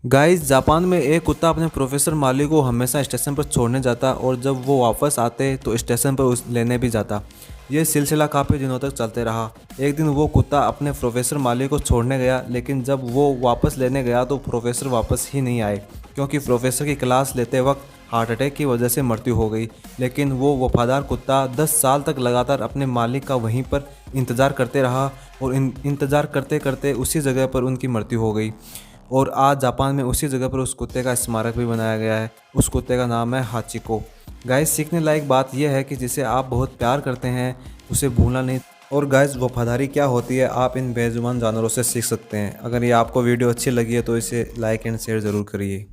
Guys, Japan में एक कुत्ता अपने प्रोफेसर माली को हमेशा स्टेशन पर छोड़ने जाता और जब वो वापस आते तो स्टेशन पर उस लेने भी जाता। ये सिलसिला काफ़ी दिनों तक चलते रहा। एक दिन वो कुत्ता अपने प्रोफेसर माली को छोड़ने गया, लेकिन जब वो वापस लेने गया तो प्रोफेसर वापस ही नहीं आए, क्योंकि प्रोफेसर की क्लास लेते वक्त हार्ट अटैक की वजह से मृत्यु हो गई। लेकिन वो वफादार कुत्ता 10 साल तक लगातार अपने मालिक का वहीं पर इंतज़ार करते रहा और इंतज़ार करते करते उसी जगह पर उनकी मृत्यु हो गई। और आज जापान में उसी जगह पर उस कुत्ते का स्मारक भी बनाया गया है। उस कुत्ते का नाम है हाचिको। गाइस, सीखने लायक बात यह है कि जिसे आप बहुत प्यार करते हैं उसे भूलना नहीं। और गाइस, वफादारी क्या होती है आप इन बेजुबान जानवरों से सीख सकते हैं। अगर ये आपको वीडियो अच्छी लगी है तो इसे लाइक एंड शेयर ज़रूर करिए।